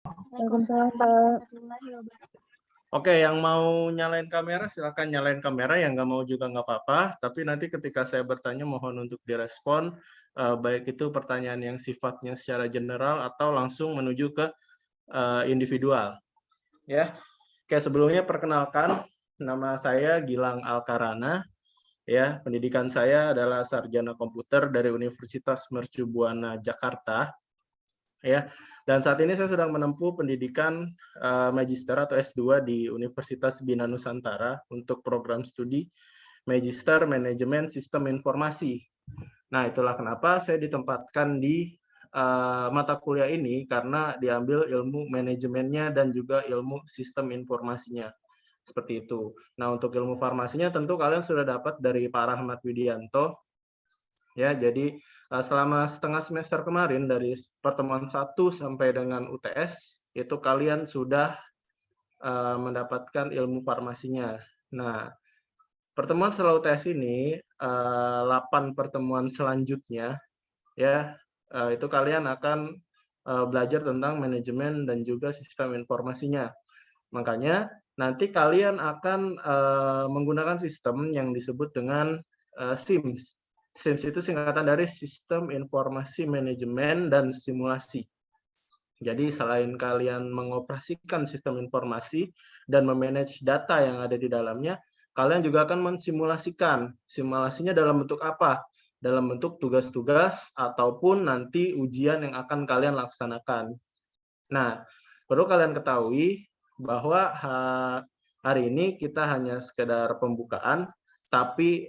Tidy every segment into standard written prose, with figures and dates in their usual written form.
Waalaikumsalam, Pak. Oke, yang mau nyalain kamera silakan nyalain kamera, yang nggak mau juga nggak apa-apa. Tapi nanti ketika saya bertanya mohon untuk direspon, baik itu pertanyaan yang sifatnya secara general atau langsung menuju ke individual. Ya, oke sebelumnya perkenalkan nama saya Gilang Alkarana. Ya, pendidikan saya adalah sarjana komputer dari Universitas Mercu Buana Jakarta. Ya, dan saat ini saya sedang menempuh pendidikan magister atau S2 di Universitas Bina Nusantara untuk program studi Magister Manajemen Sistem Informasi. Nah, itulah kenapa saya ditempatkan di mata kuliah ini karena diambil ilmu manajemennya dan juga ilmu sistem informasinya. Seperti itu. Nah, untuk ilmu farmasinya tentu kalian sudah dapat dari Pak Rahmat Widianto. Ya, jadi selama setengah semester kemarin dari pertemuan 1 sampai dengan UTS itu kalian sudah mendapatkan ilmu farmasinya. Nah, pertemuan setelah UTS ini 8 pertemuan selanjutnya ya itu kalian akan belajar tentang manajemen dan juga sistem informasinya. Makanya nanti kalian akan menggunakan sistem yang disebut dengan SIMS. SIMS itu singkatan dari Sistem Informasi Manajemen dan Simulasi. Jadi selain kalian mengoperasikan sistem informasi dan memanage data yang ada di dalamnya, kalian juga akan mensimulasikan. Simulasinya dalam bentuk apa? Dalam bentuk tugas-tugas ataupun nanti ujian yang akan kalian laksanakan. Nah, perlu kalian ketahui bahwa hari ini kita hanya sekedar pembukaan, tapi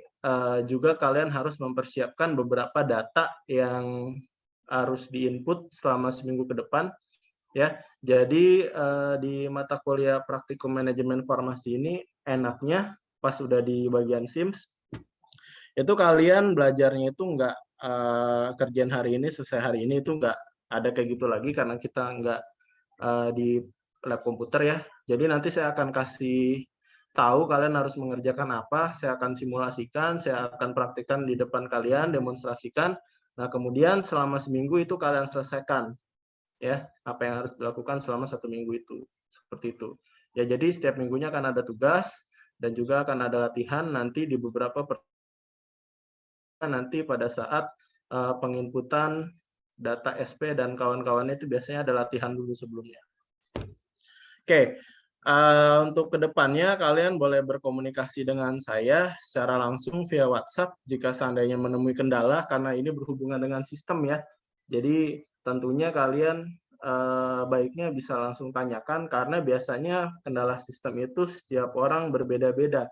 juga kalian harus mempersiapkan beberapa data yang harus diinput selama seminggu ke depan. Ya, jadi di mata kuliah praktikum manajemen farmasi ini enaknya pas udah di bagian SIMS itu kalian belajarnya itu nggak kerjaan hari ini selesai hari ini itu nggak ada kayak gitu lagi karena kita nggak di lab komputer ya. Jadi nanti saya akan kasih tahu kalian harus mengerjakan apa, saya akan simulasikan, saya akan praktikkan di depan kalian, demonstrasikan. Nah, kemudian selama seminggu itu kalian selesaikan ya apa yang harus dilakukan selama 1 minggu itu. Seperti itu. Ya, jadi setiap minggunya akan ada tugas dan juga akan ada latihan nanti di beberapa nanti pada saat penginputan data SP dan kawan-kawannya itu biasanya ada latihan dulu sebelumnya. Oke, untuk kedepannya kalian boleh berkomunikasi dengan saya secara langsung via WhatsApp jika seandainya menemui kendala karena ini berhubungan dengan sistem ya. Jadi tentunya kalian baiknya bisa langsung tanyakan karena biasanya kendala sistem itu setiap orang berbeda-beda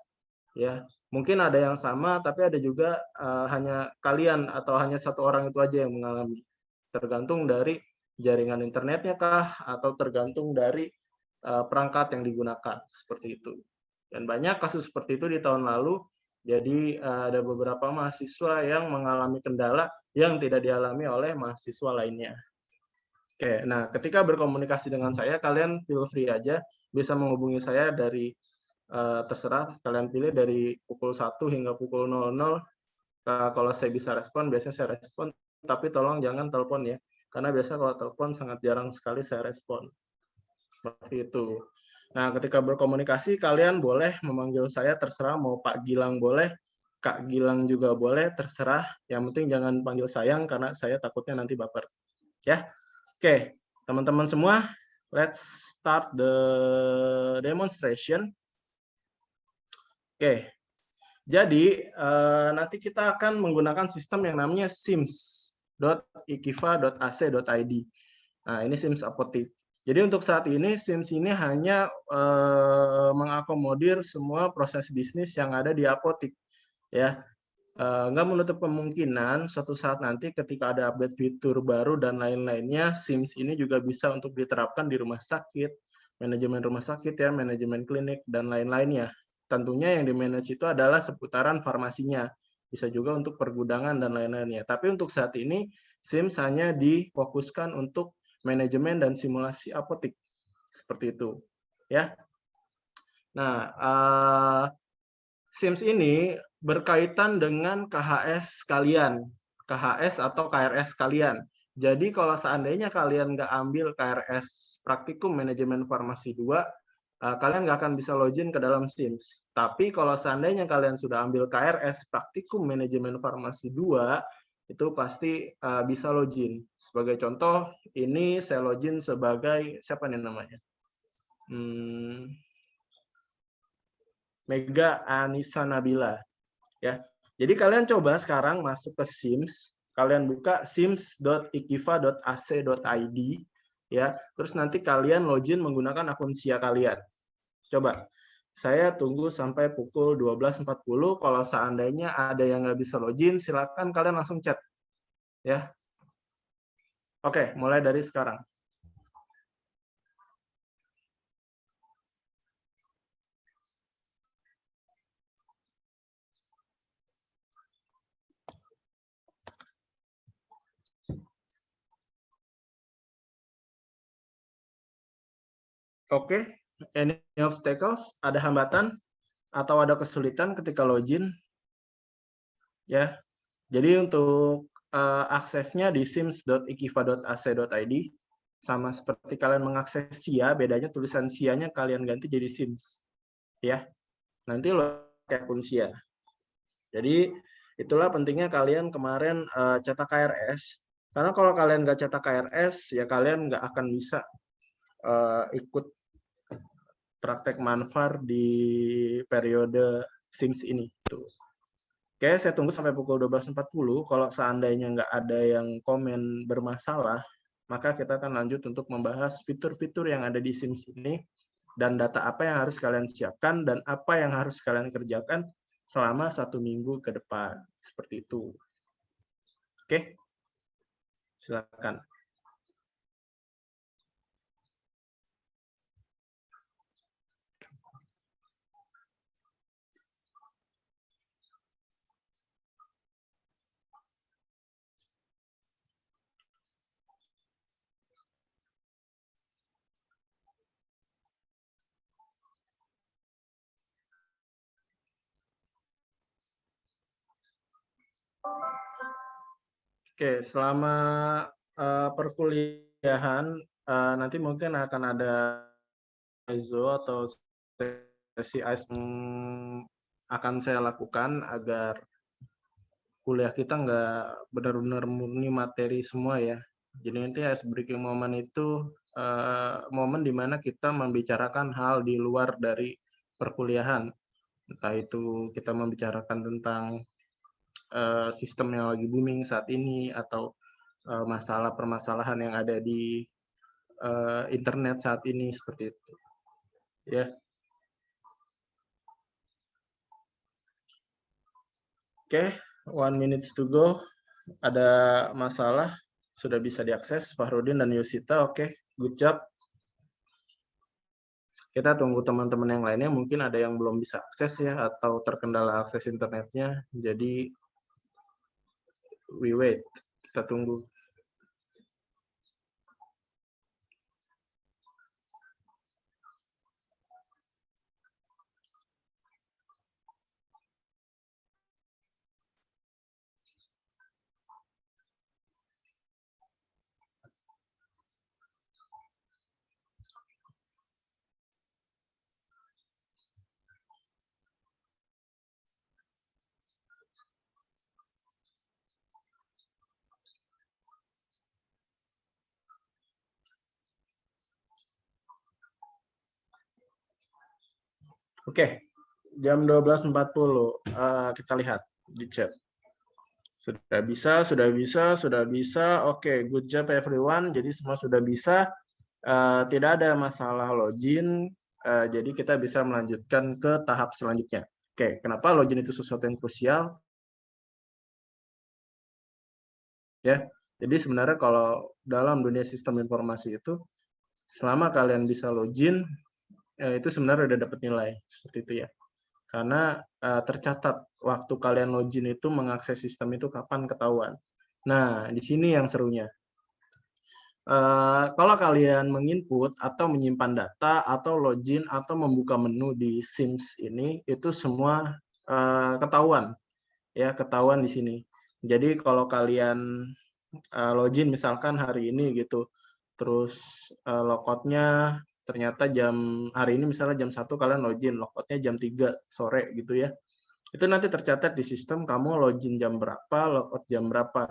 ya. Mungkin ada yang sama tapi ada juga hanya kalian atau hanya satu orang itu aja yang mengalami. Tergantung dari jaringan internetnya kah atau tergantung dari perangkat yang digunakan seperti itu. Dan banyak kasus seperti itu di tahun lalu. Jadi ada beberapa mahasiswa yang mengalami kendala yang tidak dialami oleh mahasiswa lainnya. Oke, nah ketika berkomunikasi dengan saya, kalian feel free aja bisa menghubungi saya dari terserah kalian pilih dari pukul 1 hingga pukul 00. Kalau saya bisa respon, biasanya saya respon, tapi tolong jangan telepon ya, karena biasa kalau telepon sangat jarang sekali saya respon. Seperti itu. Nah, ketika berkomunikasi, kalian boleh memanggil saya, terserah mau Pak Gilang boleh, Kak Gilang juga boleh, terserah. Yang penting jangan panggil sayang, karena saya takutnya nanti baper. Ya, oke, teman-teman semua, let's start the demonstration. Oke, jadi nanti kita akan menggunakan sistem yang namanya sims.ikiva.ac.id. Nah, ini SIMS apotik. Jadi untuk saat ini SIMS ini hanya mengakomodir semua proses bisnis yang ada di apotik. Ya, nggak menutup kemungkinan suatu saat nanti ketika ada update fitur baru dan lain-lainnya, SIMS ini juga bisa untuk diterapkan di rumah sakit, manajemen rumah sakit ya, manajemen klinik dan lain-lainnya. Tentunya yang di-manage itu adalah seputaran farmasinya. Bisa juga untuk pergudangan dan lain-lainnya. Tapi untuk saat ini SIMS hanya difokuskan untuk manajemen dan simulasi apotik. Seperti itu. Ya. Nah, SIMS ini berkaitan dengan KHS kalian, KHS atau KRS kalian. Jadi kalau seandainya kalian nggak ambil KRS Praktikum Manajemen Farmasi 2, kalian nggak akan bisa login ke dalam SIMS. Tapi kalau seandainya kalian sudah ambil KRS Praktikum Manajemen Farmasi 2, itu pasti bisa login. Sebagai contoh, ini saya login sebagai, siapa nih namanya? Mega Anissa Nabila. Ya. Jadi kalian coba sekarang masuk ke SIMS, kalian buka sims.ikiva.ac.id, ya. Terus nanti kalian login menggunakan akun SIA kalian. Coba. Saya tunggu sampai pukul 12.40. Kalau seandainya ada yang nggak bisa login, silakan kalian langsung chat. Ya. Oke, mulai dari sekarang. Oke, any obstacles? Ada hambatan atau ada kesulitan ketika login? Ya, jadi untuk aksesnya di sims.ikiva.ac.id, sama seperti kalian mengakses SIA, bedanya tulisan SIA-nya kalian ganti jadi SIMS. Ya, nanti lo pakai akun SIA. Jadi itulah pentingnya kalian kemarin cetak KRS. Karena kalau kalian nggak cetak KRS, ya kalian nggak akan bisa ikut praktek manfar di periode SIMS ini. Tuh. Oke, saya tunggu sampai pukul 12.40. Kalau seandainya nggak ada yang komen bermasalah, maka kita akan lanjut untuk membahas fitur-fitur yang ada di SIMS ini, dan data apa yang harus kalian siapkan, dan apa yang harus kalian kerjakan selama 1 minggu ke depan. Seperti itu. Oke, silakan. Oke, selama perkuliahan nanti mungkin akan ada ISO atau sesi ISO akan saya lakukan agar kuliah kita nggak benar-benar murni materi semua ya. Jadi nanti ice breaking moment itu momen di mana kita membicarakan hal di luar dari perkuliahan. Entah itu kita membicarakan tentang sistem yang lagi booming saat ini, atau masalah permasalahan yang ada di internet saat ini, seperti itu. Ya. Oke, 1 minute to go. Ada masalah? Sudah bisa diakses, Fahrudin dan Yosita. Oke, good job. Kita tunggu teman-teman yang lainnya, mungkin ada yang belum bisa akses ya, atau terkendala akses internetnya. Jadi, we wait. Kita tunggu. Oke, jam 12.40. Kita lihat di chat. Sudah bisa, sudah bisa, sudah bisa. Oke, good job everyone. Jadi semua sudah bisa. Tidak ada masalah login. Jadi kita bisa melanjutkan ke tahap selanjutnya. Oke, kenapa login itu sesuatu yang krusial? Ya, jadi sebenarnya kalau dalam dunia sistem informasi itu, selama kalian bisa login, itu sebenarnya udah dapat nilai. Seperti itu ya. Karena tercatat waktu kalian login itu mengakses sistem itu kapan ketahuan. Nah, di sini yang serunya. Kalau kalian menginput atau menyimpan data atau login atau membuka menu di SIMS ini, itu semua ketahuan, ya ketahuan di sini. Jadi kalau kalian login misalkan hari ini gitu. Terus logoutnya ternyata hari ini misalnya jam 1 kalian login, logoutnya jam 3 sore gitu ya. Itu nanti tercatat di sistem kamu login jam berapa, logout jam berapa.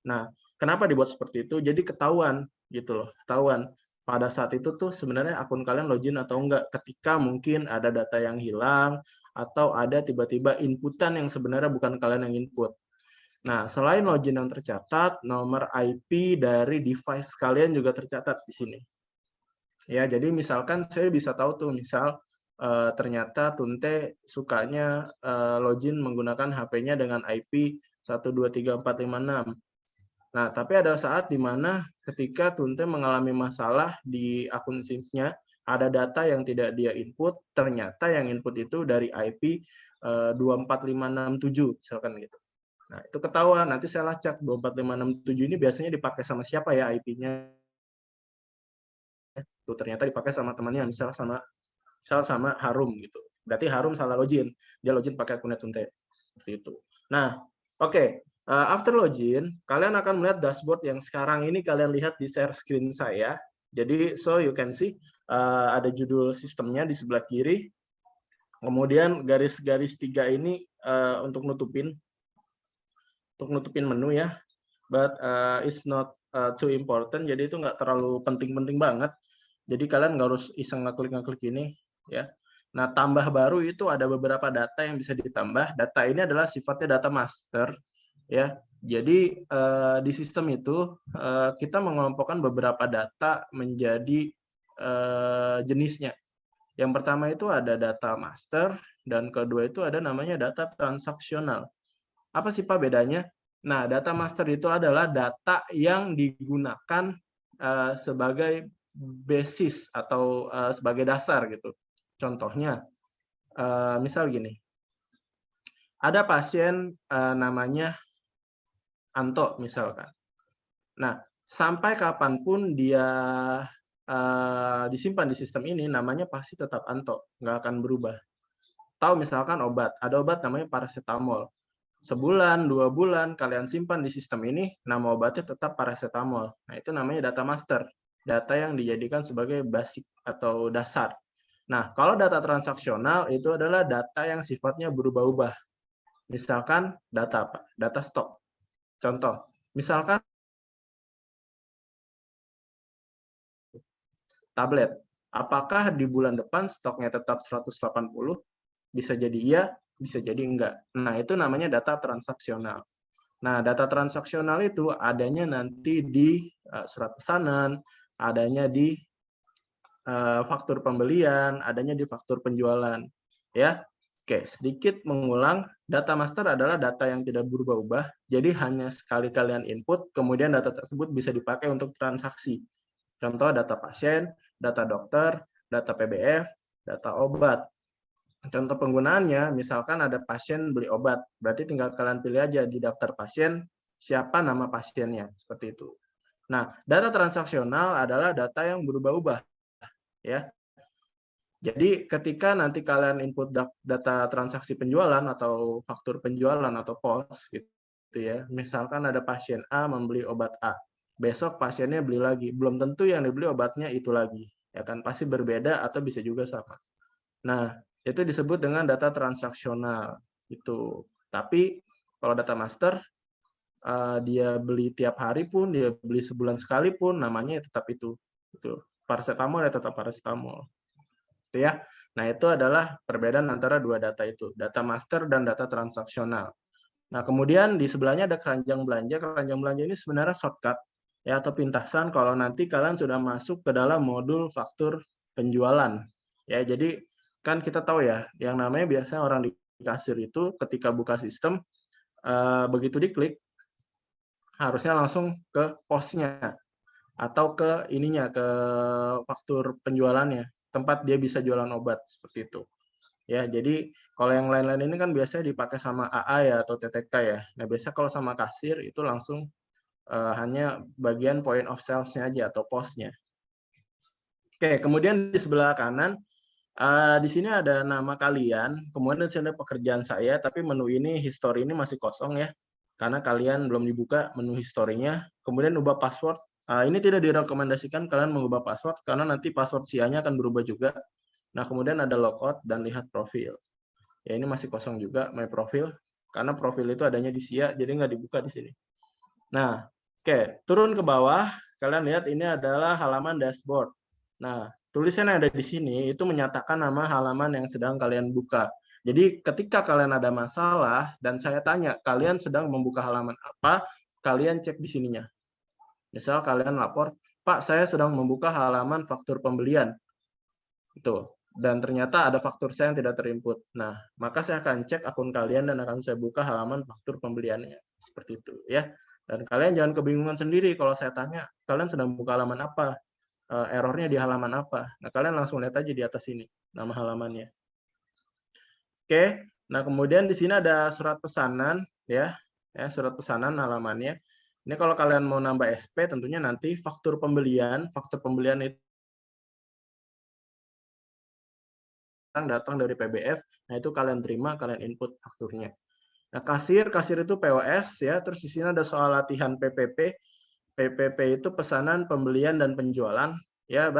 Nah, kenapa dibuat seperti itu? Jadi ketahuan gitu loh, ketahuan. Pada saat itu tuh sebenarnya akun kalian login atau enggak ketika mungkin ada data yang hilang atau ada tiba-tiba inputan yang sebenarnya bukan kalian yang input. Nah, selain login yang tercatat, nomor IP dari device kalian juga tercatat di sini. Ya, jadi misalkan saya bisa tahu tuh, misal ternyata Tunte sukanya login menggunakan HP-nya dengan IP 123456. Nah, tapi ada saat di mana ketika Tunte mengalami masalah di akun SIM-nya, ada data yang tidak dia input, ternyata yang input itu dari IP 24567, misalkan gitu. Nah, itu ketahuan, nanti saya lacak 24567 ini biasanya dipakai sama siapa ya IP-nya? Tuh ternyata dipakai sama temannya, misal sama Harum gitu. Berarti Harum salah login, dia login pakai akunnya Tunte. Seperti itu. Nah, oke. After login, kalian akan melihat dashboard yang sekarang ini kalian lihat di share screen saya. Jadi, so you can see ada judul sistemnya di sebelah kiri. Kemudian garis-garis 3 ini untuk nutupin menu ya. But it's not too important. Jadi itu nggak terlalu penting-penting banget. Jadi kalian nggak harus iseng ngeklik ini ya. Nah, tambah baru itu ada beberapa data yang bisa ditambah. Data ini adalah sifatnya data master ya. Jadi di sistem itu kita mengelompokkan beberapa data menjadi jenisnya. Yang pertama itu ada data master dan kedua itu ada namanya data transaksional. Apa sih Pak bedanya? Nah, data master itu adalah data yang digunakan sebagai basis atau sebagai dasar gitu. Contohnya, misal gini, ada pasien namanya Anto misalkan. Nah, sampai kapanpun dia disimpan di sistem ini, namanya pasti tetap Anto, nggak akan berubah. Tahu misalkan obat, ada obat namanya paracetamol. Sebulan, 2 bulan, kalian simpan di sistem ini, nama obatnya tetap paracetamol. Nah, itu namanya data master. Data yang dijadikan sebagai basic atau dasar. Nah, kalau data transaksional itu adalah data yang sifatnya berubah-ubah. Misalkan data apa? Data stok. Contoh, misalkan tablet. Apakah di bulan depan stoknya tetap 180? Bisa jadi iya, bisa jadi enggak. Nah, itu namanya data transaksional. Nah, data transaksional itu adanya nanti di surat pesanan, adanya di faktur pembelian, adanya di faktur penjualan. Ya, oke, sedikit mengulang, data master adalah data yang tidak berubah-ubah, jadi hanya sekali kalian input, kemudian data tersebut bisa dipakai untuk transaksi. Contoh data pasien, data dokter, data PBF, data obat. Contoh penggunaannya, misalkan ada pasien beli obat, berarti tinggal kalian pilih aja di daftar pasien, siapa nama pasiennya, seperti itu. Nah, data transaksional adalah data yang berubah-ubah. Ya. Jadi ketika nanti kalian input data transaksi penjualan atau faktur penjualan atau pos, gitu ya, misalkan ada pasien A membeli obat A, besok pasiennya beli lagi, belum tentu yang dibeli obatnya itu lagi, ya kan, pasti berbeda atau bisa juga sama. Nah, itu disebut dengan data transaksional itu. Tapi kalau data master dia beli tiap hari pun, dia beli sebulan sekali pun, namanya tetap itu. Itu paracetamol ya tetap paracetamol. Itu ya. Nah, itu adalah perbedaan antara dua data itu, data master dan data transaksional. Nah, kemudian di sebelahnya ada keranjang belanja. Keranjang belanja ini sebenarnya shortcut ya atau pintasan kalau nanti kalian sudah masuk ke dalam modul faktur penjualan. Ya, jadi kan kita tahu ya, yang namanya biasanya orang di kasir itu ketika buka sistem begitu diklik harusnya langsung ke posnya atau ke ininya, ke faktur penjualannya, tempat dia bisa jualan obat seperti itu. Ya, jadi kalau yang lain-lain ini kan biasanya dipakai sama AA ya atau TTK ya. Nah, biasa kalau sama kasir itu langsung hanya bagian point of sales-nya aja atau posnya. Oke, kemudian di sebelah kanan di sini ada nama kalian, kemudian di sini ada pekerjaan saya, tapi menu ini history ini masih kosong ya. karena kalian belum dibuka menu historinya. Kemudian ubah password. Ini tidak direkomendasikan kalian mengubah password karena nanti password SIA-nya akan berubah juga. Nah, kemudian ada logout dan lihat profil. Ya, ini masih kosong juga, my profil. Karena profil itu adanya di SIA, jadi nggak dibuka di sini. Nah, oke, turun ke bawah. Kalian lihat ini adalah halaman dashboard. Nah, tulisan yang ada di sini itu menyatakan nama halaman yang sedang kalian buka. Jadi ketika kalian ada masalah dan saya tanya, kalian sedang membuka halaman apa, kalian cek di sininya. Misal kalian lapor, Pak, saya sedang membuka halaman faktur pembelian. Itu. Dan ternyata ada faktur saya yang tidak terinput. Nah, maka saya akan cek akun kalian dan akan saya buka halaman faktur pembeliannya. Seperti itu, ya. Dan kalian jangan kebingungan sendiri kalau saya tanya, kalian sedang buka halaman apa? Errornya di halaman apa? Nah, kalian langsung lihat aja di atas ini, nama halamannya. Oke, nah kemudian di sini ada surat pesanan, ya surat pesanan halamannya. Ini kalau kalian mau nambah SP, tentunya nanti faktur pembelian itu datang dari PBF, nah itu kalian terima, kalian input fakturnya. Nah, kasir itu POS, ya. Terus di sini ada soal latihan PPP. PPP itu pesanan, pembelian, dan penjualan. Ya,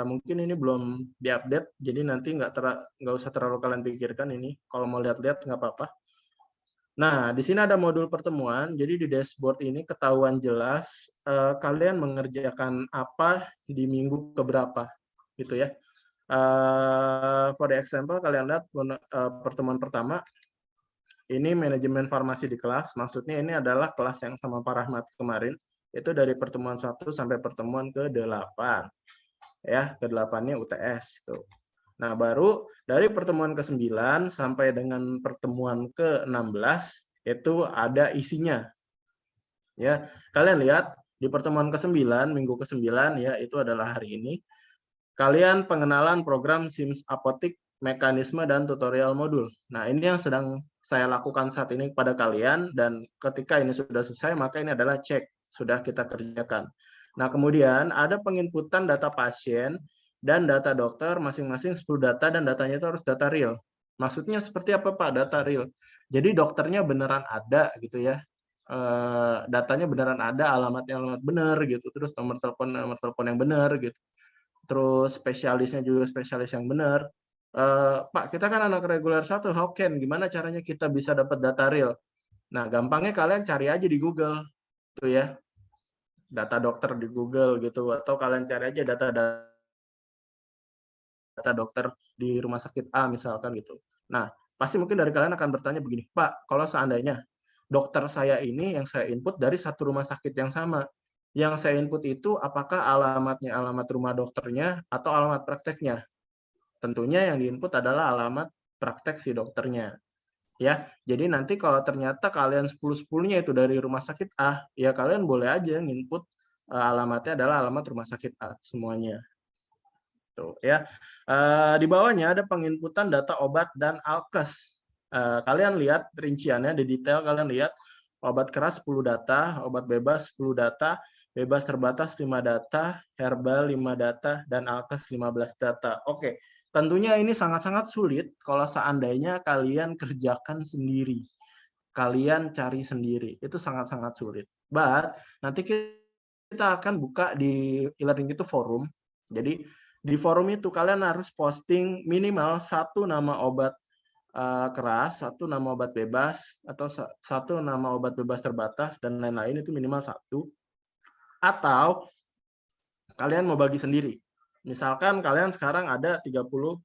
mungkin ini belum diupdate, jadi nanti nggak usah terlalu kalian pikirkan ini. Kalau mau lihat-lihat nggak apa-apa. Nah, di sini ada modul pertemuan. Jadi di dashboard ini ketahuan jelas kalian mengerjakan apa di minggu keberapa, gitu ya. For example, kalian lihat pertemuan pertama. Ini manajemen farmasi di kelas. Maksudnya ini adalah kelas yang sama Pak Rahmat kemarin. Itu dari pertemuan 1 sampai pertemuan ke-8. Ya, ke-8-nya UTS tuh. Nah, baru dari pertemuan ke-9 sampai dengan pertemuan ke-16 itu ada isinya. Ya, kalian lihat di pertemuan ke-9, minggu ke-9 ya, itu adalah hari ini. Kalian pengenalan program SIMS Apotik, mekanisme dan tutorial modul. Nah, ini yang sedang saya lakukan saat ini kepada kalian, dan ketika ini sudah selesai, maka ini adalah cek, sudah kita kerjakan. Nah, kemudian ada penginputan data pasien dan data dokter, masing-masing 10 data, dan datanya itu harus data real. Maksudnya seperti apa, Pak, data real? Jadi dokternya beneran ada, gitu ya. Datanya beneran ada, alamatnya alamat benar, gitu. Terus nomor telepon yang benar, gitu. Terus spesialisnya juga spesialis yang benar. Pak, kita kan anak reguler 1, how can? Gimana caranya kita bisa dapat data real? Nah, gampangnya kalian cari aja di Google, tuh ya, data dokter di Google gitu, atau kalian cari aja data dokter di rumah sakit A misalkan gitu. Nah, pasti mungkin dari kalian akan bertanya begini, Pak, kalau seandainya dokter saya ini yang saya input dari satu rumah sakit yang sama, yang saya input itu apakah alamatnya alamat rumah dokternya atau alamat prakteknya? Tentunya yang diinput adalah alamat praktek si dokternya. Ya, jadi nanti kalau ternyata kalian 10-10-nya itu dari rumah sakit A, ya kalian boleh aja nginput alamatnya adalah alamat rumah sakit A semuanya. Tuh ya. Di bawahnya ada penginputan data obat dan alkes. Kalian lihat rinciannya di detail, kalian lihat obat keras 10 data, obat bebas 10 data, bebas terbatas 5 data, herbal 5 data, dan alkes 15 data. Oke, tentunya ini sangat-sangat sulit kalau seandainya kalian kerjakan sendiri. Kalian cari sendiri, itu sangat-sangat sulit. But nanti kita akan buka di e-learning itu forum. Jadi di forum itu kalian harus posting minimal 1 nama obat keras, 1 nama obat bebas, atau 1 nama obat bebas terbatas, dan lain-lain, itu minimal 1. Atau kalian mau bagi sendiri. Misalkan kalian sekarang ada 30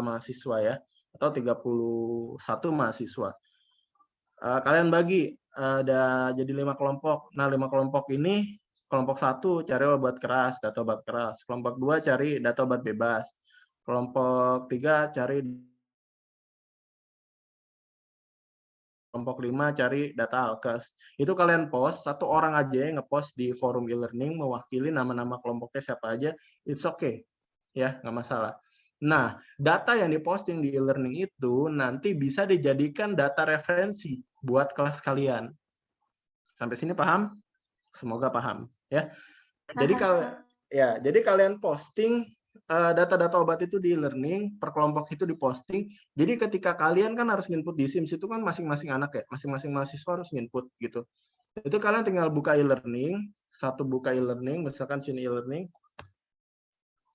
mahasiswa ya, atau 31 mahasiswa. Kalian bagi ada jadi 5 kelompok. Nah, 5 kelompok ini, kelompok 1 cari obat keras, data obat keras. Kelompok 2 cari data obat bebas. Kelompok 3 cari, kelompok 5 cari data alkes. Itu kalian post, 1 orang aja yang ngepost di forum e-learning mewakili nama-nama kelompoknya siapa aja, it's okay. Ya, nggak masalah. Nah, data yang diposting di e-learning itu nanti bisa dijadikan data referensi buat kelas kalian. Sampai sini paham? Semoga paham ya. Jadi kalau jadi kalian posting data-data obat itu di learning, per kelompok itu diposting. Jadi ketika kalian kan harus input di SIMS itu kan masing-masing anak ya, masing-masing mahasiswa harus input gitu. Itu kalian tinggal buka e-learning, satu buka e-learning, misalkan sini e-learning,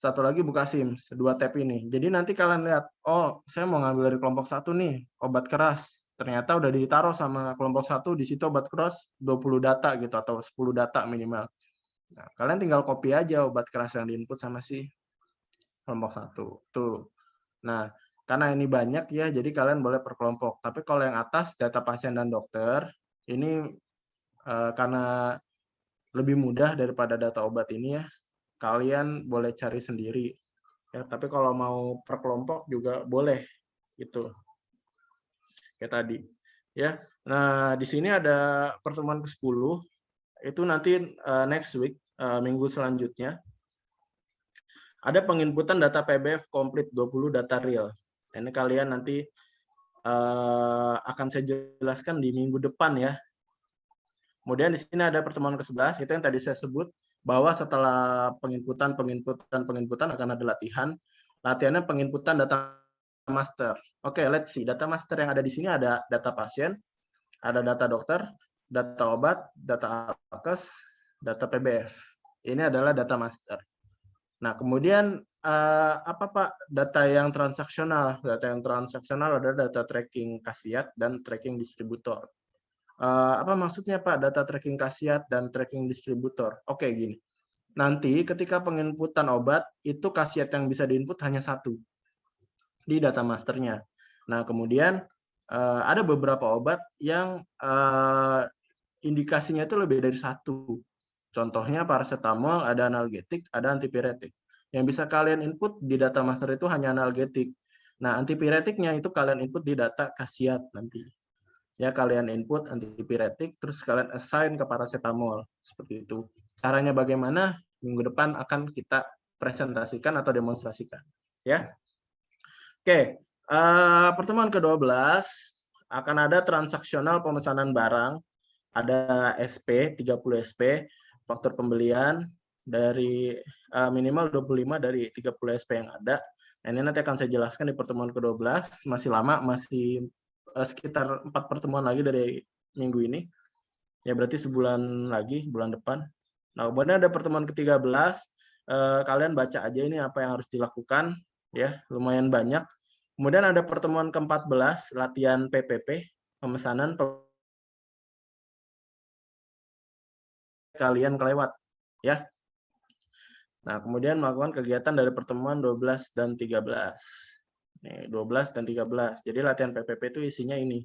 satu lagi buka SIMS, 2 tab ini. Jadi nanti kalian lihat, oh saya mau ngambil dari kelompok 1 nih, obat keras. Ternyata udah ditaruh sama kelompok 1, di situ obat keras 20 data gitu, atau 10 data minimal. Nah, kalian tinggal copy aja obat keras yang diinput sama si kelompok 1. Tuh. Nah, karena ini banyak ya, jadi kalian boleh per kelompok. Tapi kalau yang atas, data pasien dan dokter, ini karena lebih mudah daripada data obat ini ya, kalian boleh cari sendiri. Ya, tapi kalau mau per kelompok juga boleh gitu. Kayak tadi. Ya. Nah, di sini ada pertemuan ke-10. Itu nanti next week, minggu selanjutnya. Ada penginputan data PBF komplit 20 data real. Ini kalian nanti akan saya jelaskan di minggu depan ya. Kemudian di sini ada pertemuan ke-11, itu yang tadi saya sebut, bahwa setelah penginputan akan ada latihan. Latihannya penginputan data master. Oke, let's see. Data master yang ada di sini ada data pasien, ada data dokter, data obat, data alkes, data PBF. Ini adalah data master. Nah, kemudian apa Pak data yang transaksional? Data yang transaksional adalah data tracking khasiat dan tracking distributor. Apa maksudnya Pak data tracking khasiat dan tracking distributor? Oke, gini. Nanti ketika penginputan obat, itu khasiat yang bisa diinput hanya satu di data masternya. Nah, kemudian ada beberapa obat yang indikasinya itu lebih dari satu. Contohnya paracetamol, ada analgetik, ada antipiretik. Yang bisa kalian input di data master itu hanya analgetik. Nah, antipiretiknya itu kalian input di data khasiat nanti. Ya, kalian input antipiretik, terus kalian assign ke paracetamol. Seperti itu. Caranya bagaimana? Minggu depan akan kita presentasikan atau demonstrasikan. Ya. Oke, pertemuan ke-12 akan ada transaksional pemesanan barang. Ada SP, 30 SP, faktor pembelian dari minimal 25 dari 30 SP yang ada. Nah, ini nanti akan saya jelaskan di pertemuan ke-12, masih lama, masih sekitar 4 pertemuan lagi dari minggu ini. Ya berarti sebulan lagi, bulan depan. Nah, kemudian ada pertemuan ke-13, kalian baca aja ini apa yang harus dilakukan, ya lumayan banyak. Kemudian ada pertemuan ke-14, latihan PPP, pemesanan kalian kelewat, ya. Nah, kemudian melakukan kegiatan dari pertemuan 12 dan 13. Nih, 12 dan 13. Jadi latihan PPP itu isinya ini.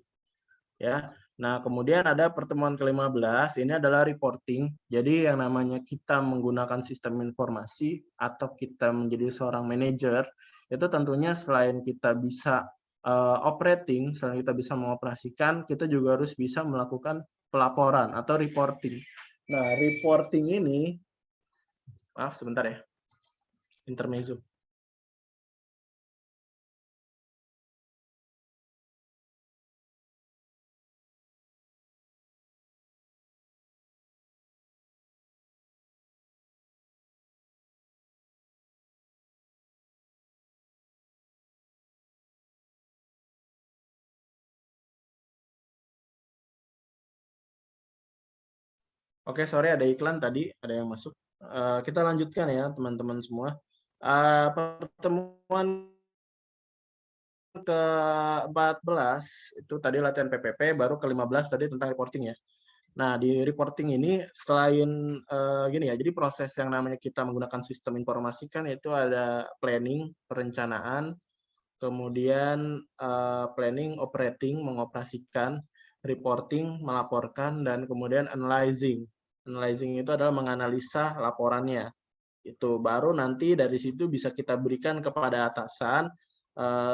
Ya. Nah, kemudian ada pertemuan ke-15, ini adalah reporting. Jadi yang namanya kita menggunakan sistem informasi atau kita menjadi seorang manajer, itu tentunya selain kita bisa operating, selain kita bisa mengoperasikan, kita juga harus bisa melakukan pelaporan atau reporting. Nah, reporting ini, maaf sebentar ya, intermezzo. Oke, sore ada iklan tadi, ada yang masuk. Kita lanjutkan ya, teman-teman semua. Pertemuan ke-14 itu tadi latihan PPP, baru ke-15 tadi tentang reporting ya. Nah, di reporting ini selain gini ya, jadi proses yang namanya kita menggunakan sistem informasi kan itu ada planning, perencanaan, kemudian planning, operating, mengoperasikan, reporting, melaporkan, dan kemudian analyzing. Analyzing itu adalah menganalisa laporannya. Itu baru nanti dari situ bisa kita berikan kepada atasan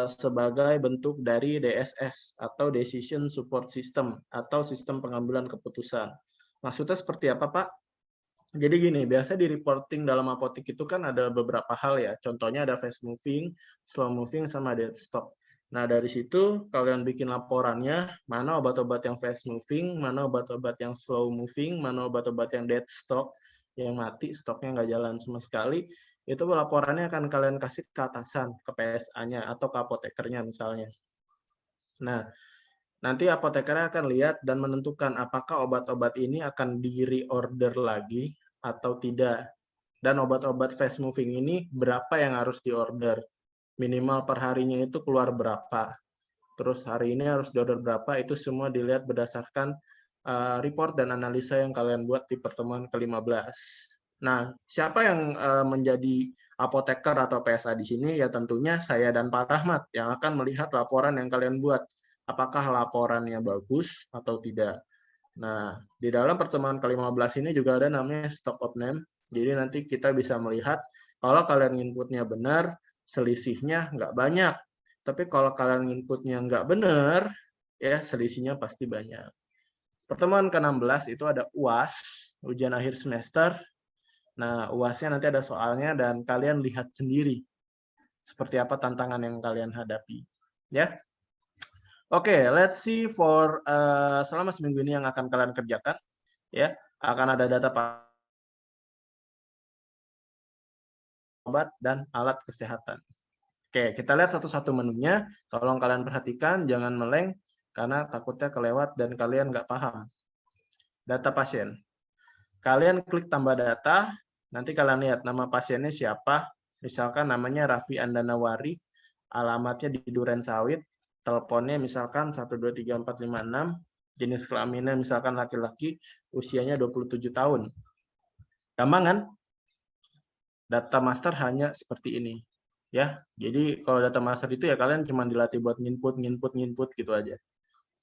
sebagai bentuk dari DSS atau Decision Support System atau sistem pengambilan keputusan. Maksudnya seperti apa, Pak? Jadi gini, biasa di reporting dalam apotek itu kan ada beberapa hal ya. Contohnya ada fast moving, slow moving, sama dead stock. Nah, dari situ kalian bikin laporannya, mana obat-obat yang fast moving, mana obat-obat yang slow moving, mana obat-obat yang dead stock, yang mati, stoknya nggak jalan sama sekali. itu laporannya akan kalian kasih ke atasan, ke PSA-nya atau ke apotekernya misalnya. Nah, nanti apotekernya akan lihat dan menentukan apakah obat-obat ini akan di-reorder lagi atau tidak. Dan obat-obat fast moving ini berapa yang harus diorder. Minimal per harinya itu keluar berapa. Terus hari ini harus diorder berapa, itu semua dilihat berdasarkan report dan analisa yang kalian buat di pertemuan ke-15. Nah, siapa yang menjadi apoteker atau PSA di sini? Ya tentunya saya dan Pak Rahmat yang akan melihat laporan yang kalian buat. Apakah laporannya bagus atau tidak. Nah, di dalam pertemuan ke-15 ini juga ada namanya stock of name. Jadi nanti kita bisa melihat kalau kalian inputnya benar, selisihnya nggak banyak. Tapi kalau kalian inputnya nggak benar, ya selisihnya pasti banyak. Pertemuan ke-16 itu ada UAS, ujian akhir semester. Nah, UASnya nanti ada soalnya dan kalian lihat sendiri seperti apa tantangan yang kalian hadapi. Ya. Oke, let's see for selama seminggu ini yang akan kalian kerjakan. Ya, akan ada data obat dan alat kesehatan. Oke, kita lihat satu-satu menunya. Tolong kalian perhatikan, jangan meleng, karena takutnya kelewat dan kalian nggak paham. Data pasien. Kalian klik tambah data, nanti kalian lihat nama pasiennya siapa. Misalkan namanya Raffi Andanawari, alamatnya di Duren Sawit, teleponnya misalkan 123456, jenis kelaminnya misalkan laki-laki, usianya 27 tahun. Gampang kan? Data master hanya seperti ini. Ya, jadi kalau data master itu ya kalian cuma dilatih buat nginput gitu aja.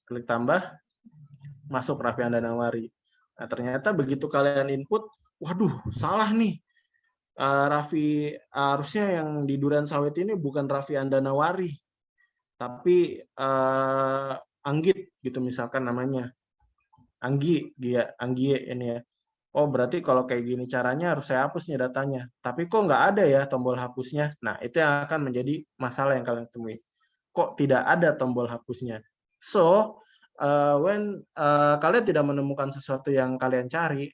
Klik tambah, masuk Raffi Andanawari. Nah, ternyata begitu kalian input, waduh, salah nih. Raffi harusnya yang di Duren Sawit ini bukan Raffi Andanawari, tapi Anggit gitu misalkan namanya. Anggi ini ya. Oh, berarti kalau kayak gini caranya harus saya hapus nih datanya. Tapi kok nggak ada ya tombol hapusnya? Nah, itu yang akan menjadi masalah yang kalian temui. Kok tidak ada tombol hapusnya? So, when kalian tidak menemukan sesuatu yang kalian cari,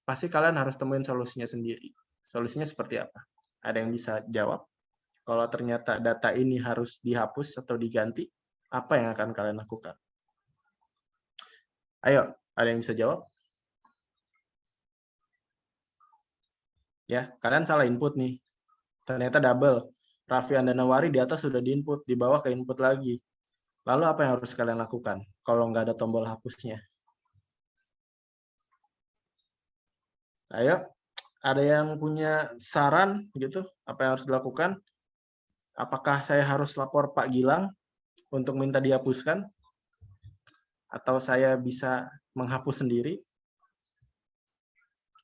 pasti kalian harus temuin solusinya sendiri. Solusinya seperti apa? Ada yang bisa jawab? Kalau ternyata data ini harus dihapus atau diganti, apa yang akan kalian lakukan? Ayo, ada yang bisa jawab? Ya, kalian salah input nih. Ternyata double. Raffi Andanawari di atas sudah diinput, di bawah ke input lagi. Lalu apa yang harus kalian lakukan kalau nggak ada tombol hapusnya? Ayo, ada yang punya saran gitu? Apa yang harus dilakukan? Apakah saya harus lapor Pak Gilang untuk minta dihapuskan? Atau saya bisa menghapus sendiri?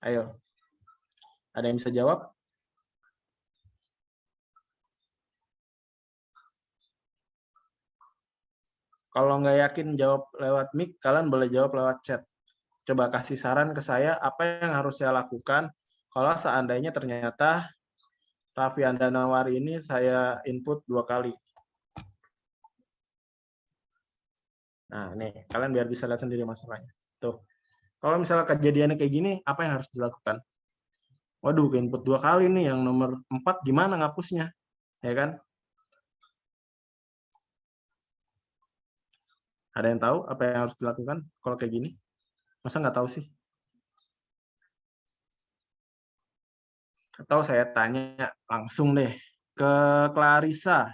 Ayo, ada yang bisa jawab? Kalau nggak yakin jawab lewat mic, kalian boleh jawab lewat chat. Coba kasih saran ke saya, apa yang harus saya lakukan kalau seandainya ternyata Raffi Andanawari ini saya input 2 kali. Nah, nih, kalian biar bisa lihat sendiri masalahnya. Tuh. Kalau misalnya kejadiannya kayak gini, apa yang harus dilakukan? Waduh, ke input 2 kali nih, yang nomor 4 gimana ngapusnya? Ya kan? Ada yang tahu apa yang harus dilakukan kalau kayak gini? Masa nggak tahu sih? Atau saya tanya langsung deh ke Clarissa.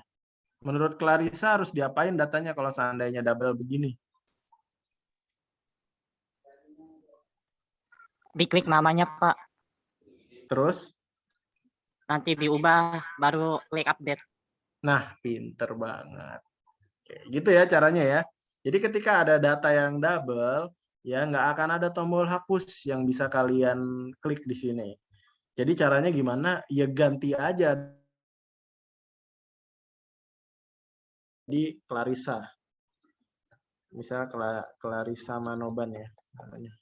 Menurut Clarissa harus diapain datanya kalau seandainya double begini? Diklik namanya, Pak. Terus? Nanti diubah, baru klik update. Nah, pinter banget. Oke, gitu ya caranya ya. Jadi ketika ada data yang double, ya nggak akan ada tombol hapus yang bisa kalian klik di sini. Jadi caranya gimana? Ya ganti aja di Clarissa. Misal Clarissa Manoban ya namanya.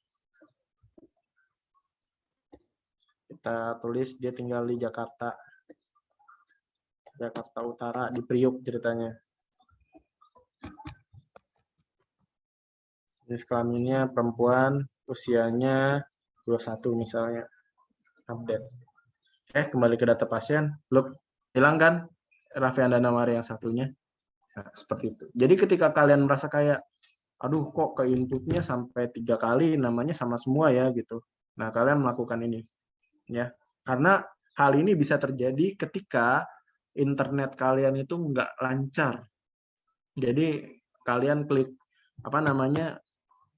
Kita tulis dia tinggal di Jakarta. Jakarta Utara, di Priuk ceritanya. Jenis kelaminnya perempuan, usianya 21 misalnya. Update. kembali ke data pasien. Look, hilang kan Raffi Andana Mari yang satunya. Nah, seperti itu. Jadi ketika kalian merasa kayak, aduh kok ke inputnya sampai 3 kali namanya sama semua ya gitu. Nah, kalian melakukan ini ya. Karena hal ini bisa terjadi ketika internet kalian itu nggak lancar. Jadi kalian klik apa namanya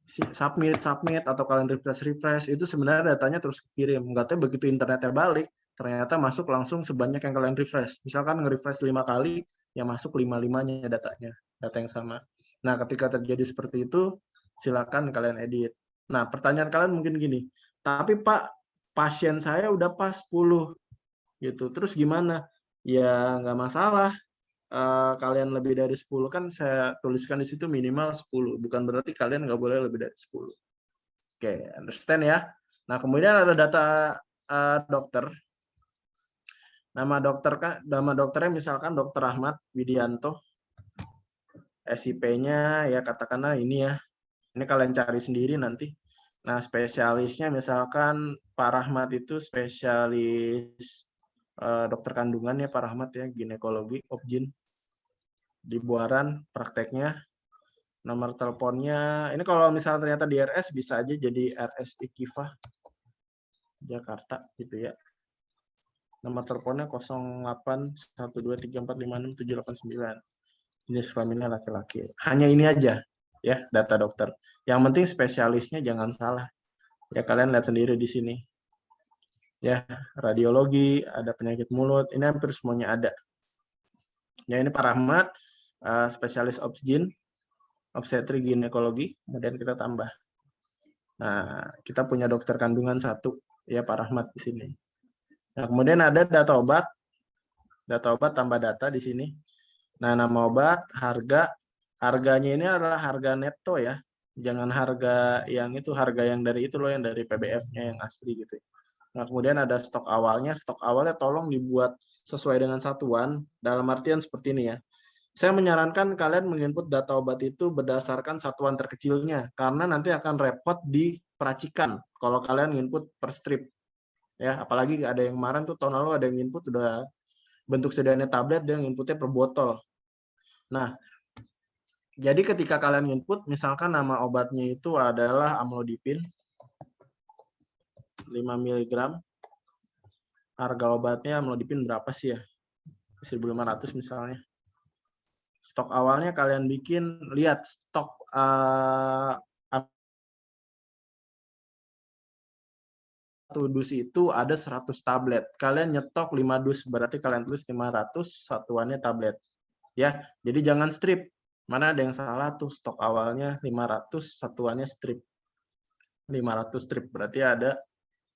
submit atau kalian refresh itu sebenarnya datanya terus kirim. Nggak tahu begitu internetnya balik, ternyata masuk langsung sebanyak yang kalian refresh. Misalkan nge-refresh 5 kali, ya masuk 5-5-nya datanya, data yang sama. Nah, ketika terjadi seperti itu, silakan kalian edit. Nah, pertanyaan kalian mungkin gini, tapi Pak, pasien saya udah pas 10 gitu. Terus gimana? Ya nggak masalah. Kalian lebih dari 10 kan saya tuliskan di situ minimal 10. Bukan berarti kalian nggak boleh lebih dari 10. Oke, understand ya. Nah, kemudian ada data dokter. Nama dokternya misalkan Dr. Ahmad Widianto. SIP-nya ya katakanlah ini ya. Ini kalian cari sendiri nanti. Nah, spesialisnya misalkan Pak Rahmat itu spesialis dokter kandungan ya Pak Rahmat ya, ginekologi, obgyn. Di Buaran prakteknya. Nomor teleponnya, ini kalau misalnya ternyata di RS bisa aja jadi RS Ikifa Jakarta gitu ya. Nomor teleponnya 081234567789. Jenis kelaminnya laki-laki. Hanya ini aja ya data dokter. Yang penting spesialisnya jangan salah. Ya kalian lihat sendiri di sini. Ya, radiologi, ada penyakit mulut, ini hampir semuanya ada. Ya ini Pak Rahmat, spesialis obgyn, obstetri ginekologi, kemudian kita tambah. Nah, kita punya dokter kandungan 1, ya Pak Rahmat di sini. Nah, kemudian ada data obat tambah data di sini. Nah, nama obat, harganya ini adalah harga netto ya. Jangan harga yang itu, harga yang dari itu loh, yang dari PBF-nya yang asli gitu. Nah, kemudian ada stok awalnya tolong dibuat sesuai dengan satuan, dalam artian seperti ini ya. Saya menyarankan kalian menginput data obat itu berdasarkan satuan terkecilnya, karena nanti akan repot di peracikan kalau kalian input per strip. Ya, apalagi ada yang kemarin tuh tahun lalu ada yang input udah bentuk sedianya tablet, dia inputnya per botol. Nah, jadi ketika kalian input, misalkan nama obatnya itu adalah amlodipin 5 mg. Harga obatnya amlodipin berapa sih ya? 1.500 misalnya. Stok awalnya kalian bikin, lihat stok satu dus itu ada 100 tablet. Kalian nyetok 5 dus, berarti kalian tulis 500, satuannya tablet. Ya, jadi jangan strip. Mana ada yang salah tuh, stok awalnya 500, satuannya strip. 500 strip, berarti ada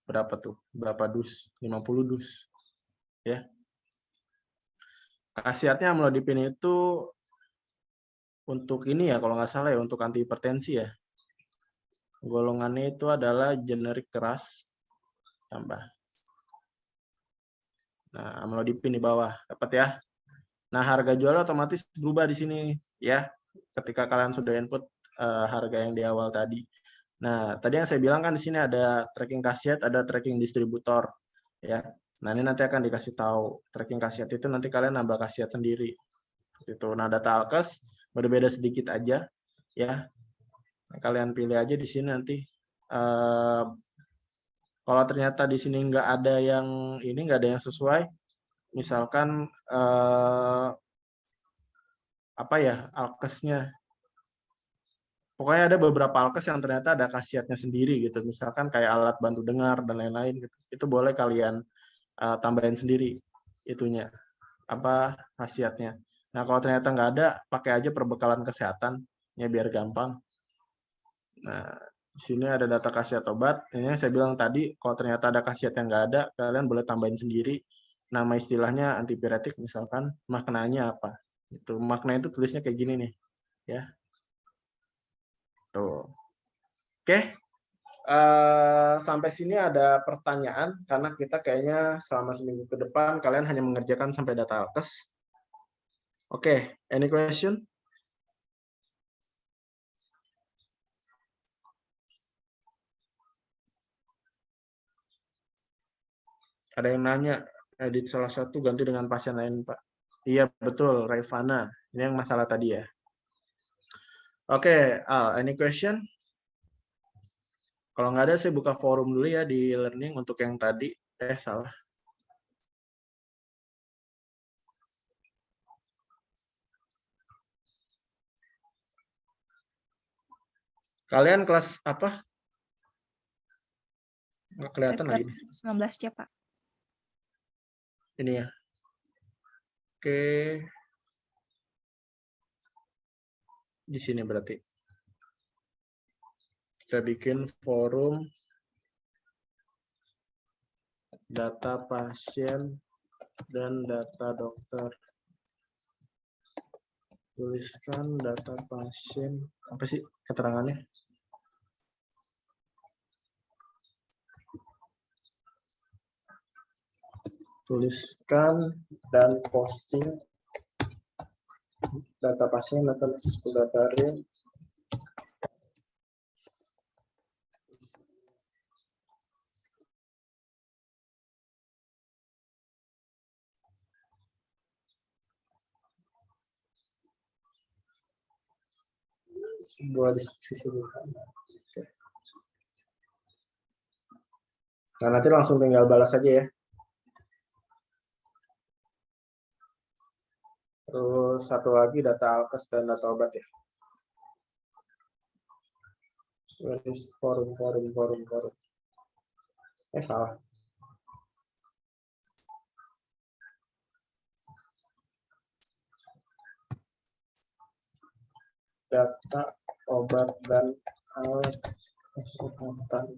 berapa tuh? Berapa dus? 50 dus. Ya. Khasiatnya amlodipin itu untuk ini ya, kalau nggak salah ya, untuk anti hipertensi ya. Golongannya itu adalah generik keras, tambah. Nah, amlodipin di bawah, dapat ya. Nah, harga jual otomatis berubah di sini ya, ketika kalian sudah input harga yang di awal tadi. Nah, tadi yang saya bilang kan di sini ada tracking khasiat, ada tracking distributor ya. Nah, ini nanti akan dikasih tahu tracking khasiat itu, nanti kalian nambah khasiat sendiri. Gitu. Nah, data alkes berbeda sedikit aja ya. Nah, kalian pilih aja di sini nanti. Kalau ternyata di sini nggak ada yang ini, nggak ada yang sesuai, misalkan apa ya, alkesnya. Pokoknya ada beberapa alkes yang ternyata ada khasiatnya sendiri gitu. Misalkan kayak alat bantu dengar dan lain-lain gitu. Itu boleh kalian tambahin sendiri itunya, apa khasiatnya. Nah, kalau ternyata nggak ada, pakai aja perbekalan kesehatan ya biar gampang. Nah, di sini ada data khasiat obat. Ini yang saya bilang tadi, kalau ternyata ada khasiat yang nggak ada, kalian boleh tambahin sendiri. Nama istilahnya antipiretik misalkan, maknanya apa? Itu makna itu tulisnya kayak gini nih, ya. Tuh. Oke. Sampai sini ada pertanyaan karena kita kayaknya selama seminggu ke depan kalian hanya mengerjakan sampai data alkes. Oke, any question? Ada yang nanya, edit salah satu ganti dengan pasien lain, Pak. Iya, betul, Raifana. Ini yang masalah tadi ya. Oke, any question? Kalau nggak ada, saya buka forum dulu ya di learning untuk yang tadi. Salah. Kalian kelas apa? Nggak kelihatan lagi. 19 ya, Pak. Ini ya. Oke. Di sini berarti. Kita bikin forum data pasien dan data dokter. Tuliskan data pasien. Apa sih keterangannya? Tuliskan dan posting data pasien, data data real. Sebuah diskusi sederhana. Oke. Nah, nanti langsung tinggal balas aja ya. Terus satu lagi data alkes dan data obat ya. Forum. Salah. Data obat dan alat kesehatan.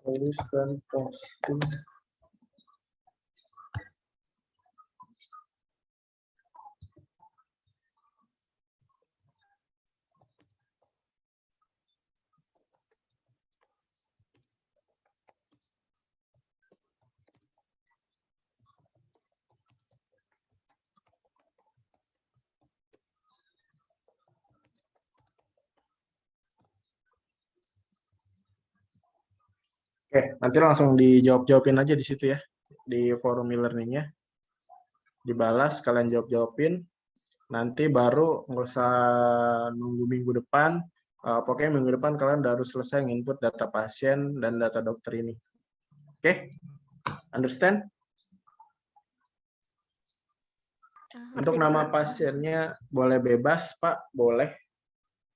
Tulis dan posting. Oke, nanti langsung dijawab-jawabin aja di situ ya, di forum e-learning-nya. Dibalas, kalian jawab-jawabin. Nanti baru nggak usah nunggu minggu depan. Pokoknya minggu depan kalian udah harus selesai nginput data pasien dan data dokter ini. Oke? Understand? Untuk nama pasiennya boleh bebas, Pak? Boleh.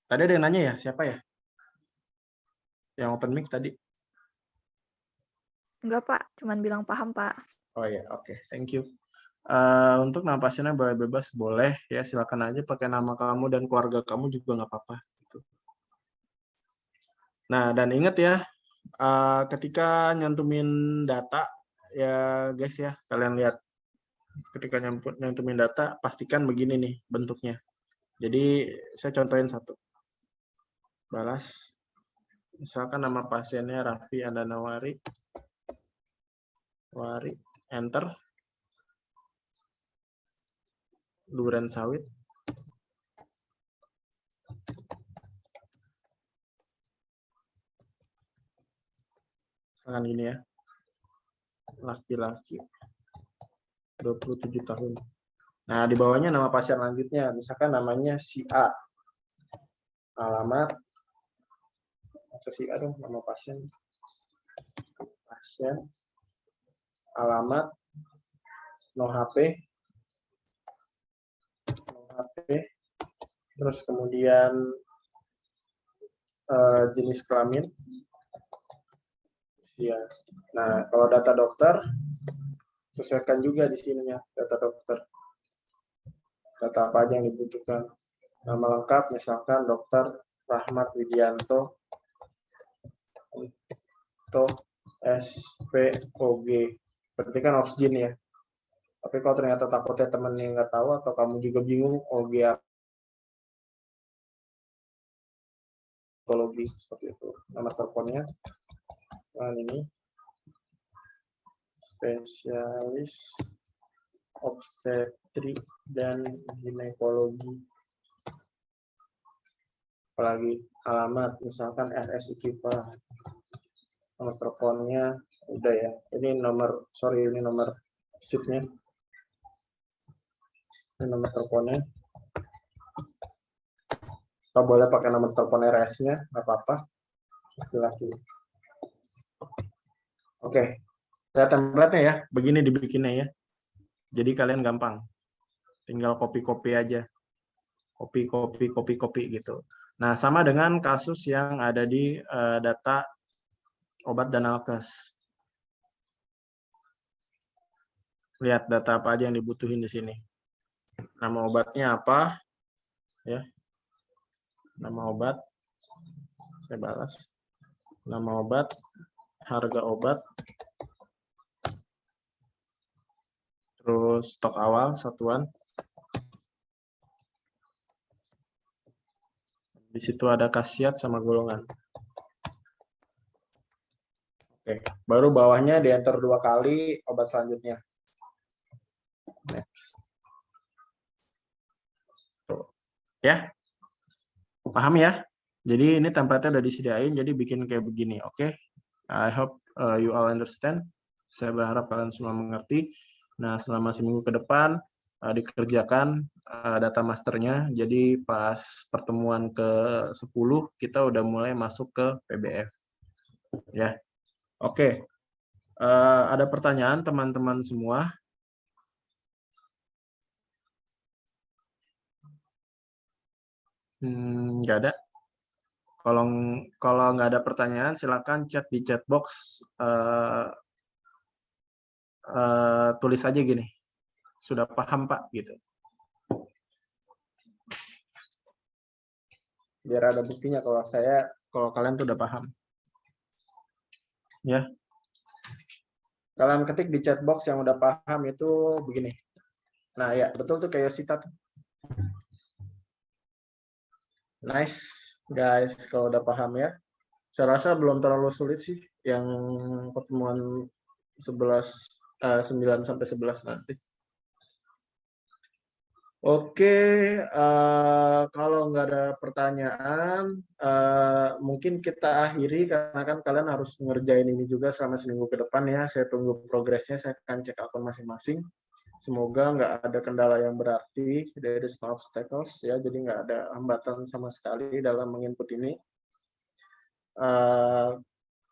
Tadi ada yang nanya ya, siapa ya? Yang open mic tadi? Enggak, Pak. Cuman bilang paham, Pak. Oh ya, oke. Thank you. Untuk nama pasiennya boleh bebas, boleh. Ya, silakan aja pakai nama kamu dan keluarga kamu juga nggak apa-apa. Gitu. Nah, dan ingat ya, ketika nyantumin data, ya guys ya, kalian lihat. Ketika nyantumin data, pastikan begini nih bentuknya. Jadi, saya contohin satu. Balas. Misalkan nama pasiennya Raffi Andanawari. Enter. Duren Sawit. Misalkan gini ya. Laki-laki. 27 tahun. Nah, di bawahnya nama pasien lanjutnya. Misalkan namanya si A. Alamat. Masa si A dong, nama pasien. Pasien. Alamat. No HP. Terus kemudian jenis kelamin. Ya. Nah, kalau data dokter, sesuaikan juga di sininya data dokter. Data apa aja yang dibutuhkan. Nama lengkap, misalkan Dr. Rahmat Widianto, SPOG. Berarti kan oksigen ya. Tapi kalau ternyata takutnya temennya nggak tahu atau kamu juga bingung, OG psikologi seperti itu. Nama teleponnya, nah ini spesialis obstetri dan ginekologi. Apalagi alamat, misalkan RS IKIPA. Nomor teleponnya udah ya. Ini nomor, sorry, ini nomor SIP-nya. Ini nomor teleponnya. Kalau boleh pakai nomor telepon RS-nya, nggak apa-apa. Laki-laki. Oke, lihat template-nya ya. Begini dibikinnya ya. Jadi kalian gampang. Tinggal copy-copy aja. Copy gitu. Nah, sama dengan kasus yang ada di data obat dan alkes. Lihat data apa aja yang dibutuhin di sini. Nama obatnya apa? Ya. Nama obat. Saya balas. Nama obat, harga obat, terus stok awal, satuan. Di situ ada khasiat sama golongan. Oke, baru bawahnya di enter 2 kali obat selanjutnya. Next. Tuh. Ya, paham ya? Jadi ini template-nya udah disediain, jadi bikin kayak begini, oke? I hope you all understand. Saya berharap kalian semua mengerti. Nah, selama seminggu ke depan dikerjakan data masternya. Jadi pas pertemuan ke-10 kita udah mulai masuk ke PBF. Ya, oke. Ada pertanyaan teman-teman semua? Nggak ada. Kalau nggak ada pertanyaan, silakan chat di chat box. Tulis aja gini, sudah paham Pak, gitu. Biar ada buktinya kalau kalian tuh udah paham. Ya. Kalian ketik di chat box yang udah paham itu begini. Nah ya, betul tuh kayak Yosita tuh. Nice, guys, kalau udah paham ya. Saya rasa belum terlalu sulit sih yang pertemuan 9 sampai 11 nanti. Oke, kalau nggak ada pertanyaan, mungkin kita akhiri karena kan kalian harus ngerjain ini juga selama seminggu ke depan ya. Saya tunggu progresnya, saya akan cek akun masing-masing. Semoga nggak ada kendala yang berarti dari staff obstacles ya, jadi nggak ada hambatan sama sekali dalam menginput ini.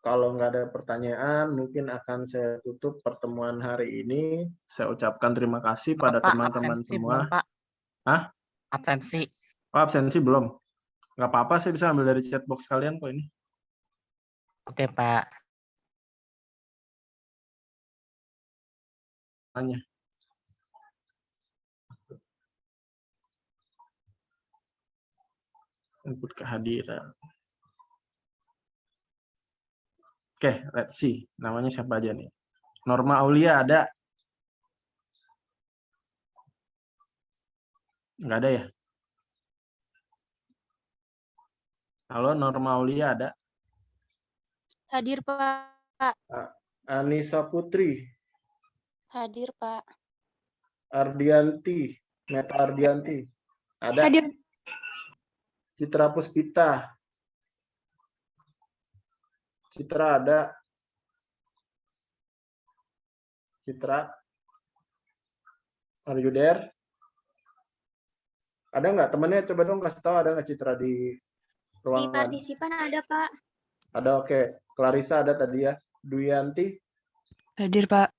Kalau nggak ada pertanyaan, mungkin akan saya tutup pertemuan hari ini. Saya ucapkan terima kasih pada teman-teman semua. Belum, Pak. Hah? Absensi. Oh, absensi belum? Nggak apa-apa, saya bisa ambil dari chat box kalian kok ini. Oke, Pak. Tanya. Input kehadiran. Oke, let's see. Namanya siapa aja nih? Norma Aulia ada? Nggak ada ya? Halo, Norma Aulia ada? Hadir, Pak. Anissa Putri. Hadir, Pak. Ardianti. Meta Ardianti. Ada? Hadir. Citra Puspita. Citra ada? Citra? Are you there? Ada nggak? Temennya coba dong kasih tahu ada nggak Citra di Di ruangan? partisipan ada, Pak. Ada, oke. Clarissa ada tadi ya. Duyanti? Hadir, Pak.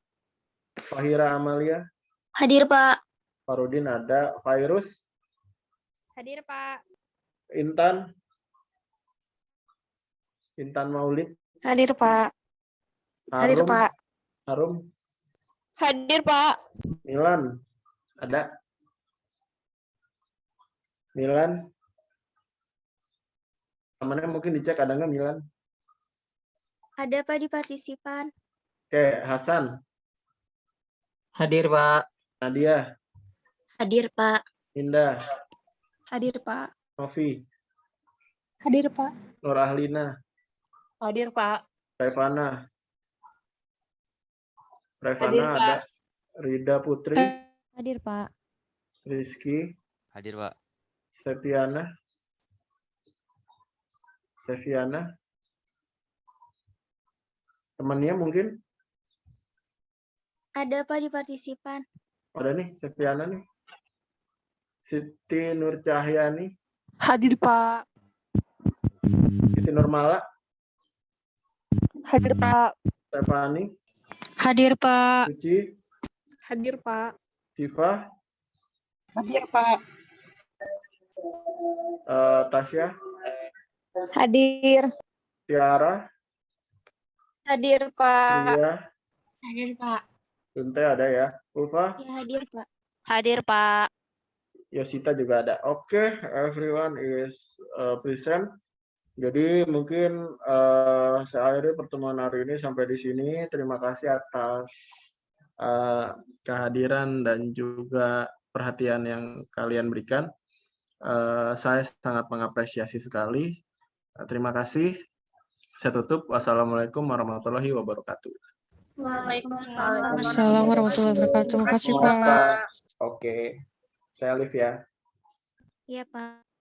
Fahira Amalia? Hadir, Pak. Farudin ada. Virus? Hadir, Pak. Intan? Intan Maulid? Hadir, Pak. Hadir, Harum? Pak. Harum? Hadir, Pak. Milan? Ada? Milan? Temannya mungkin dicek ada nggak Milan? Ada, Pak, di partisipan. Oke, Hasan? Hadir, Pak. Nadia? Hadir, Pak. Indah? Hadir, Pak. Novi? Hadir, Pak. Nur Ahlina? Hadir, Pak. Revana? Hadir, Pak. Ada? Rida Putri? Hadir, Pak. Rizky? Hadir, Pak. Septiana? Seviana. Temannya mungkin? Ada Pak di partisipan. Ada nih, Seviana nih. Siti Nur Cahyani. Hadir Pak. Siti Nurmala. Hadir Pak. Stefani. Hadir Pak. Suci. Hadir Pak. Siva. Hadir Pak. Tasya. Hadir. Tiara. Hadir Pak. Ria. Hadir Pak. Tunte ada ya. Ulfa. Ya hadir Pak. Hadir Pak. Yosita juga ada. Oke, everyone is present. Jadi mungkin saya akhiri pertemuan hari ini sampai di sini. Terima kasih atas kehadiran dan juga perhatian yang kalian berikan. Saya sangat mengapresiasi sekali. Terima kasih. Saya tutup. Wassalamualaikum warahmatullahi wabarakatuh. Waalaikumsalam. Assalamualaikum warahmatullahi wabarakatuh. Terima kasih Pak. Oke, saya live ya. Iya Pak.